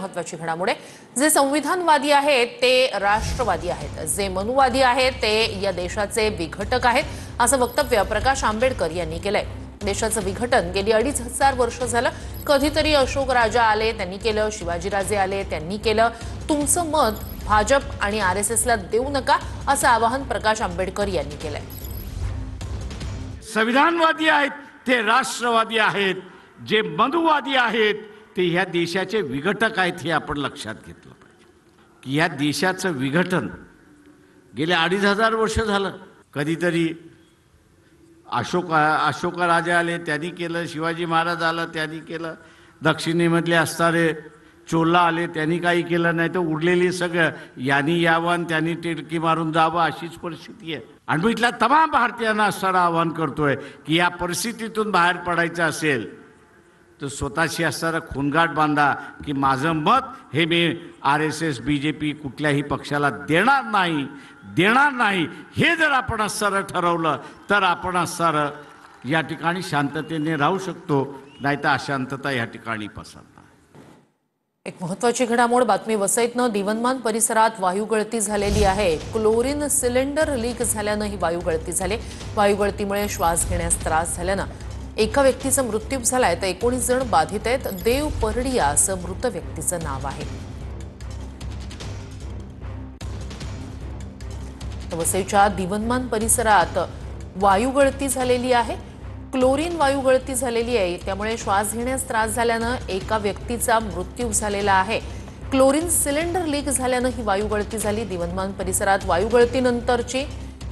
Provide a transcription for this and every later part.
महत्त्वाची घडामोड आहे। जे संविधानवादी आहेत ते राष्ट्रवादी आहेत, जे मनुवादी आहेत ते या देशाचे विघटक आहेत असं वक्तव्य प्रकाश आंबेडकर यांनी केलंय। देशाचं विघटन गेली 2500 वर्ष झालं। कधीतरी अशोक राजा आले त्यांनी केलं, शिवाजीराजे आले त्यांनी केलं। तुमचं मत भाजप आणि आरएसएसला देऊ नका असं आवाहन प्रकाश आंबेडकर यांनी केलंय। संविधानवादी आहेत ते राष्ट्रवादी आहेत, जे मनुवादी आहेत ते ह्या देशाचे विघटक आहेत हे आपण लक्षात घेतलं पाहिजे की ह्या देशाचं विघटन गेले 2500 वर्ष झालं। कधीतरी अशोक राजे आले त्यांनी केलं, शिवाजी महाराज आला त्यांनी केलं, दक्षिणेमधले असणारे चोला आले त्यांनी काही केलं नाही, तर उरलेली सगळं यांनी यावं त्यांनी टिळकी मारून जावं अशीच परिस्थिती आहे। आणि मी इथल्या तमाम भारतीयांना असणारं आवाहन करतोय की या परिस्थितीतून बाहेर पडायचं असेल तर स्वतःशी असणारा खूनगाठ बांधा की माझं मत हे मी आरएसएस बीजेपी कुठल्याही पक्षाला देणार नाही हे जर आपण असणारं ठरवलं तर आपण असणारं या ठिकाणी शांततेने राहू शकतो, नाहीतर अशांतता या ठिकाणी पसरणार। एक महत्त्वाची घडामोड बातमी वसईतनं दिवनमान परिसरात वायुगळती झालेली आहे। क्लोरीन सिलेंडर लीक झाल्यानं ही वायुगळती झाली। वायुगळतीमुळे श्वास घेण्यास त्रास झाल्यानं एका व्यक्तीचा मृत्यू झालाय तर 19 जण बाधित आहेत। देव परडिया असं मृत व्यक्तीचं नाव आहे। वसईच्या दिवनमान परिसरात वायुगळती झालेली आहे। क्लोरीन वायुगळती झालेली आहे, त्यामुळे श्वास घेण्यास त्रास झाल्यानं एका व्यक्तीचा मृत्यू झालेला आहे। क्लोरीन सिलेंडर लीक झाल्यानं ही वायुगळती झाली। दिवनमान परिसरात वायुगळतीनंतरची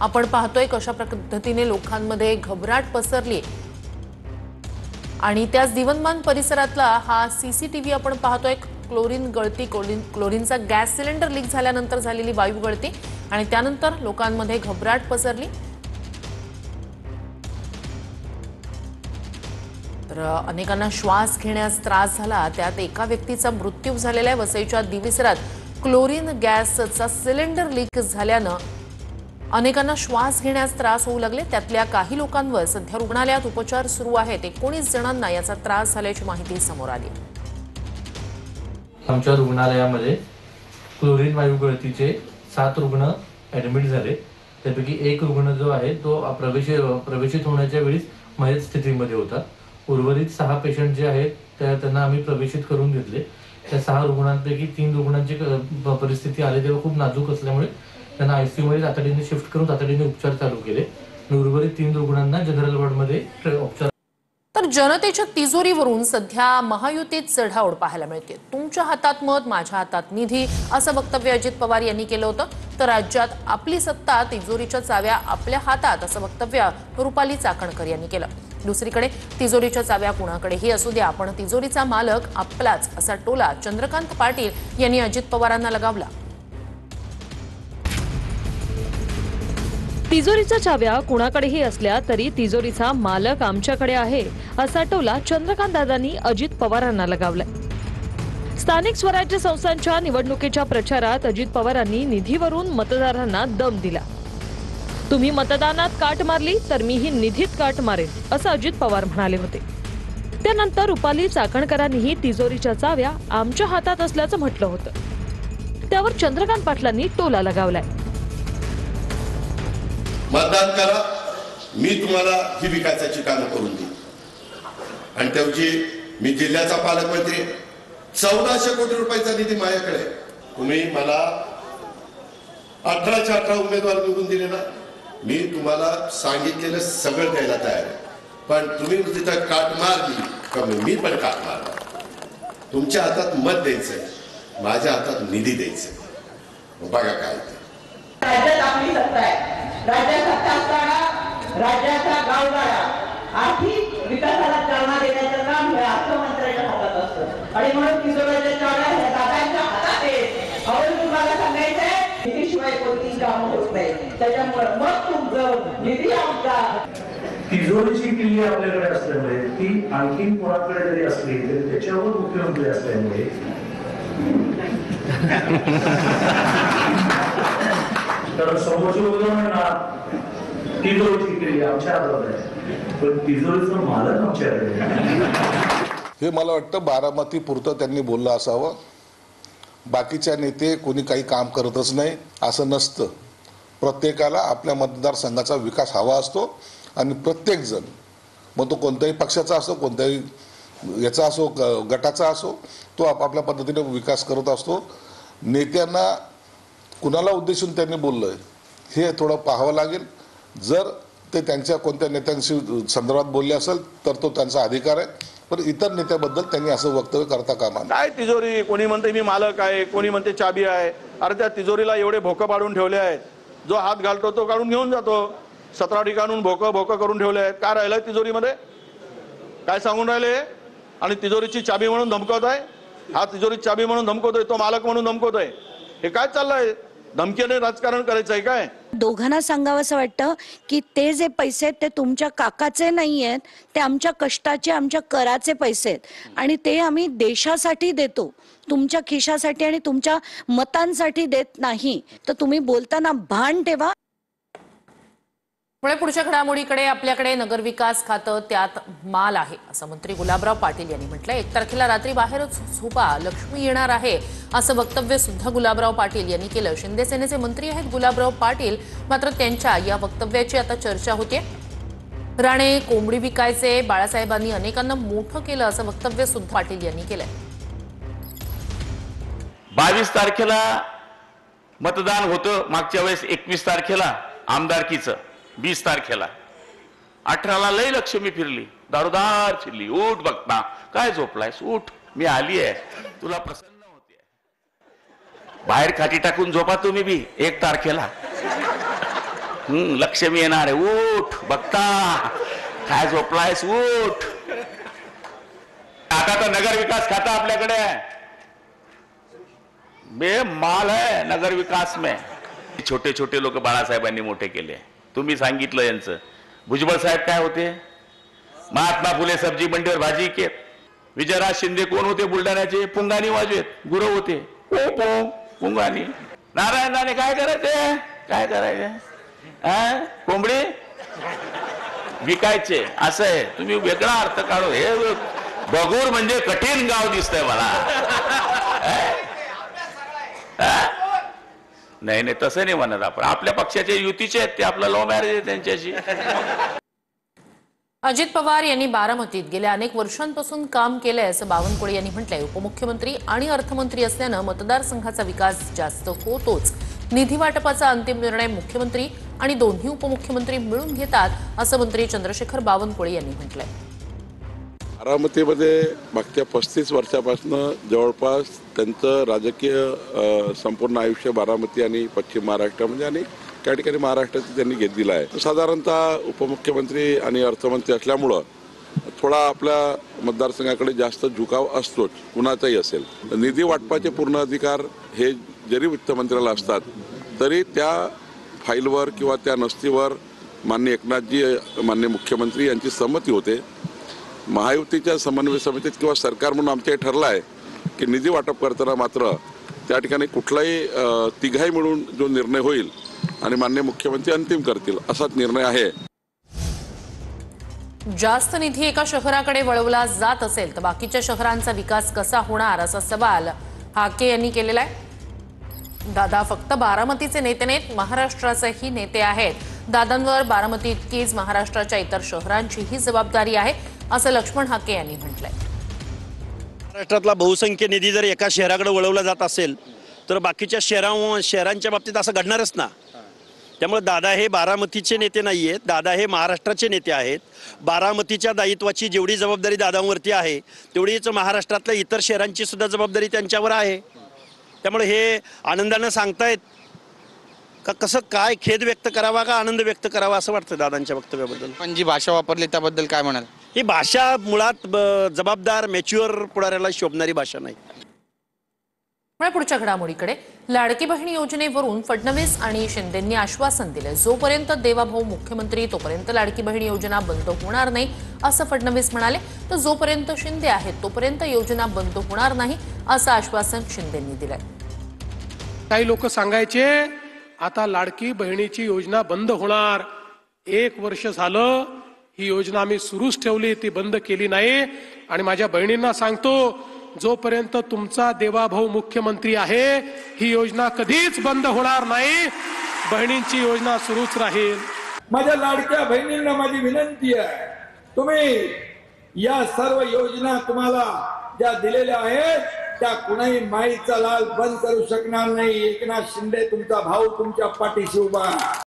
आपण पाहतोय कशा पद्धतीने लोकांमध्ये घबराट पसरली आणि त्याच दिवनमान परिसरातला हा सीसीटीव्ही आपण पाहतोय। क्लोरीनचा गॅस सिलेंडर लीक झाल्यानंतर झालेली वायुगळती आणि त्यानंतर लोकांमध्ये घबराट पसरली। तर अनेकांना श्वास घेण्यास त्रास झाला, त्यात एका व्यक्तीचा मृत्यू झालेला आहे। वसईच्या दिविसरात क्लोरीन गॅसचा सिलेंडर लीक झाल्यानं अनेकांना श्वास घेण्यास त्रास होऊ लागले। त्यातल्या काही लोकांवर सध्या रुग्णालयात उपचार सुरू आहेत। 19 जणांना याचा त्रास झाल्याची माहिती समोर आली। आमच्या रुग्णालयामध्ये क्लोरीन वायुगळतीचे 7 रुग्ण ऍडमिट झाले। त्यापैकी एक रुग्ण जो आहे तो प्रवेशित होण्याच्या वेळी मयत स्थितीमध्ये होता। उर्वरित 6 पेशंट जे आहेत त्यांना आम्ही प्रवेशित करून घेतले। त्या 6 रुग्णांपैकी 3 रुग्णांची परिस्थिती आली तेव्हा खूप नाजूक असल्यामुळे त्यांना आयसीयू मध्ये तातडीने शिफ्ट करून तातडीने उपचार चालू केले। उर्वरित 3 रुग्णांना जनरल वॉर्डमध्ये उपचार। तर जनतेच्या तिजोरीवरून सध्या महायुतीत चढाओढ पाहायला मिळते। तुमच्या हातात मत, माझ्या हातात निधी असं वक्तव्य अजित पवार यांनी केलं होतं। तर राज्यात आपली सत्ता, तिजोरीच्या चाव्या आपल्या हातात असं वक्तव्य रुपाली चाकणकर यांनी केलं। दुसरीकडे तिजोरीच्या चाव्या कुणाकडेही असू द्या, पण तिजोरीचा मालक आपलाच असा टोला चंद्रकांत पाटील यांनी अजित पवारांना लगावला। तिजोरीच्या चाव्या कुणाकडेही असल्या तरी तिजोरीचा मालक आमच्याकडे आहे असा टोला चंद्रकांत दादांनी अजित पवारांना लगावलाय। स्थानिक स्वराज्य संस्थांच्या निवडणुकीच्या प्रचारात अजित पवारांनी निधीवरून मतदारांना दम दिला। तुम्ही मतदानात काट मारली तर मीही निधीत काट मारेन असं अजित पवार म्हणाले होते। त्यानंतर रुपाली चाकणकरांनीही तिजोरीच्या चाव्या आमच्या हातात असल्याचं म्हटलं होतं। त्यावर चंद्रकांत पाटलांनी टोला लगावलाय। मतदान करा, मी तुम्हाला ही विकासाची कामं करून देईन। आणि त्याची मी जिल्ह्याचा पालकमंत्री 1400 कोटी रुपयाचा निधी माझ्याकडे। तुम्ही मला 18च्या 18 उमेदवार निवडून दिले ना, मी तुम्हाला सांगितलेलं सगळं द्यायला तयार आहे। पण तुम्ही तिथं काट मारली का मी पण काट मारणार। तुमच्या हातात मत द्यायचंय, माझ्या हातात निधी द्यायचंय। बघा काय राज्यात आपली सत्ता आहे। राज्यात सत्ता असताना राज्याचा गावगाडा आर्थिक विकासाला चालना देण्याचं काम हे अर्थमंत्र्याच्या हातात असतं आणि म्हणून तिजोरीच्या चाव्या ह्या दादांच्या हातात आहेत। अवरून तुम्हाला सांगायचंय निधीशिवाय कोणतीही कामं होत नाही। त्याच्यामुळे मग तुमचं निधी आमचा। तिजोरीची किल्ली आपल्याकडे असल्यामुळे ती आणखी कोणाकडे जरी असली तरी त्याच्यावर मुख्यमंत्री असल्यामुळे तर समोरचे उदाहरण तिजोरीची केली आमच्या हातात आहे, पण तिजोरीचा मालक आमच्याकडे आहे। हे मला वाटतं बारामती पुरतं त्यांनी बोललं असावं। बाकीच्या नेते कोणी काही काम करतच नाही असं नसतं. प्रत्येकाला आपल्या मतदारसंघाचा विकास हवा असतो आणि प्रत्येक जण मग तो कोणत्याही पक्षाचा असो, कोणत्याही याचा असो, गटाचा असो, तो आपापल्या पद्धतीने विकास करत असतो. नेत्यांना कुणाला उद्देशून त्यांनी बोललंय हे थोडं पाहावं लागेल. जर ते त्यांच्या कोणत्या नेत्यांशी संदर्भात बोलले असेल तर तो त्यांचा अधिकार आहे, पण इतर नेत्याबद्दल त्यांनी असं वक्तव्य करता कामा नये. काय तिजोरी, कोणी म्हणते मी मालक आहे, कोणी म्हणते चाबी आहे. अरे त्या तिजोरीला एवढे भोकं पाडून ठेवले आहेत, जो हात घालतो तो काढून घेऊन जातो. 17 ठिकाणून भोकं करून ठेवले आहेत. काय राहिलंय तिजोरीमध्ये? काय सांगून राहिले? आणि तिजोरीची चाबी म्हणून धमकवत आहे. हा तिजोरीची चाबी म्हणून धमकवतोय, तो मालक म्हणून धमकवतोय. हे काय चाललंय? धमकीने राजकारण करायचं आहे काय? दोघांना सांगावं असं वाटतं की ते जे पैसे आहेत ते तुमच्या काकाचे नाही आहेत, ते आमच्या कष्टाचे, आमच्या कराचे पैसे आहेत आणि ते आम्ही देशासाठी देतो, तुमच्या खिशासाठी आणि तुमच्या मतांसाठी देत नाही. तर तुम्ही बोलताना भान ठेवा. पुढच्या घडामोडीकडे आपल्याकडे नगरविकास खातं त्यात माल आहे असं मंत्री गुलाबराव पाटील यांनी म्हटलंय. 1 तारखेला रात्री बाहेरच झोपा, लक्ष्मी येणार आहे असं वक्तव्य सुद्धा गुलाबराव पाटील यांनी केलं. शिंदे सेनेचे मंत्री आहेत गुलाबराव पाटील, मात्र त्यांच्या या वक्तव्याची आता चर्चा होते. राणे कोंबडी विकायचे, बाळासाहेबांनी अनेकांना मोठं केलं असं वक्तव्य सुद्धा पाटील यांनी केलंय. 22 तारखेला मतदान होतं, मागच्या वेळेस 21 तारखेला आमदारकीचं, 20 तारखेला 18ला लई लक्ष्मी फिरली, दारोदार फिरली. उठ बघता, काय झोपलायस? उठ, मी आली आहे, तुला प्रसन्न होते. बाहेर खाटी टाकून झोपा तुम्ही बी 1 तारखेला. लक्ष्मी येणार आहे, उठ बघता, काय झोपलायस? उठ. आता तर नगर विकास खाता आपल्याकडे आहे, बेमाल है नगर विकास में. छोटे छोटे लोक बाळासाहेबांनी मोठे केले, तुम्ही सांगितलं यांचं. भुजबळ साहेब काय होते? महात्मा फुले सब्जी मंडीवर भाजी के. विजयराज शिंदे कोण होते? बुलढाण्याचे पुंगानी वाजवेत, गुरव होते, पुंगानी. नारायण राणे काय करायचे? काय करायचे? कोंबडी विकायचे. असं आहे, तुम्ही वेगळा अर्थ काढू. हे बगूर म्हणजे कठीण गाव दिसतंय मला. नाही नाही, तसं नाही म्हणत आपण. आपल्या पक्षाचे युतीचे आहेत ते, आपलं लव्ह मॅरेज आहे त्यांच्याशी. अजित पवार यांनी बारामतीत गेल्या अनेक वर्षांपासून काम केलंय असं बावनकुळे यांनी म्हटलंय. उपमुख्यमंत्री आणि अर्थमंत्री असल्यानं मतदारसंघाचा विकास जास्त होतोच. निधी वाटपाचा अंतिम निर्णय मुख्यमंत्री आणि दोन्ही उपमुख्यमंत्री मिळून घेतात असं मंत्री चंद्रशेखर बावनकुळे यांनी म्हटलंय. बारामतीमध्ये मागच्या 35 वर्षापासून जवळपास त्यांचं राजकीय संपूर्ण आयुष्य बारामती आणि पश्चिम महाराष्ट्रामध्ये आणि त्या ठिकाणी महाराष्ट्राचं त्यांनी घेतलेलं आहे. साधारणतः उपमुख्यमंत्री आणि अर्थमंत्री असल्यामुळं थोडा आपल्या मतदारसंघाकडे जास्त झुकाव असतोच, कुणाचाही असेल. निधी वाटपाचे पूर्ण अधिकार हे जरी वित्तमंत्र्याला असतात तरी त्या फाईलवर किंवा त्या नस्तीवर माननीय एकनाथजी, माननीय मुख्यमंत्री यांची संमती होते. महायुतीच्या समन्वय समितीत किंवा सरकार म्हणून आमच्या ठरलं आहे की निधी वाटप करताना मात्र त्या ठिकाणी कुठलाही तिघाही मिळून जो निर्णय होईल आणि माननीय मुख्यमंत्री अंतिम करतील असाच निर्णय आहे. जास्त निधी एका शहराकडे वळवला जात असेल तर बाकीच्या शहरांचा विकास कसा होणार असा सवाल हाके यांनी केलेला आहे. दादा फक्त बारामतीचे नेते नाहीत, महाराष्ट्राचेही नेते आहेत. दादांवर बारामती इतकीच महाराष्ट्राच्या इतर शहरांचीही जबाबदारी आहे असं लक्ष्मण हाके यांनी म्हटलंय. महाराष्ट्रातला बहुसंख्य निधी जर एका शहराकडे वळवला जात असेल तर बाकीच्या शहरांच्या बाबतीत असं घडणारच ना. त्यामुळे दादा हे बारामतीचे नेते नाही आहेत, दादा हे महाराष्ट्राचे नेते आहेत. बारामतीच्या दायित्वाची जेवढी जबाबदारी दादांवरती आहे तेवढीच महाराष्ट्रातल्या इतर शहरांची सुद्धा जबाबदारी त्यांच्यावर आहे. त्यामुळे हे आनंदानं सांगतायत का कसं काय खेद व्यक्त करावा का आनंद व्यक्त करावा असं वाटतं दादांच्या वक्तव्याबद्दल. पण जी भाषा वापरली त्याबद्दल काय म्हणाल? ही भाषा मुळात जबाबदार मॅच्युअर पुढाऱ्याला शोभणारी भाषा नाही. पुढच्या घडामोडीकडे लाडकी बहीण योजनेवरून फडणवीस आणि शिंदेंनी आश्वासन दिले. जोपर्यंत देवाभाऊ मुख्यमंत्री तोपर्यंत लाडकी बहीण योजना बंद होणार नाही असं फडणवीस म्हणाले. तर जोपर्यंत शिंदे आहेत तोपर्यंत योजना बंद होणार नाही असं आश्वासन शिंदेंनी दिलंय. काही लोक सांगायचे आता लाडकी बहिणीची योजना बंद होणार. 1 वर्ष झालं ही योजना आम्ही सुरूच ठेवली, ती बंद केली नाही. आणि माझ्या बहिणींना सांगतो जोपर्यंत तुमचा देवाभाऊ मुख्यमंत्री आहे ही योजना कधीच बंद होणार नाही. बहिणींची योजना सुरूच राहील. माझ्या लाडक्या बहिणींना माझी विनंती आहे, तुम्ही या सर्व योजना तुम्हाला ज्या दिलेल्या आहेत त्या कुणाही माईचा लाल बंद करू शकणार नाही. एकनाथ शिंदे तुमचा भाऊ तुमच्या पाठीशी उभा आहे.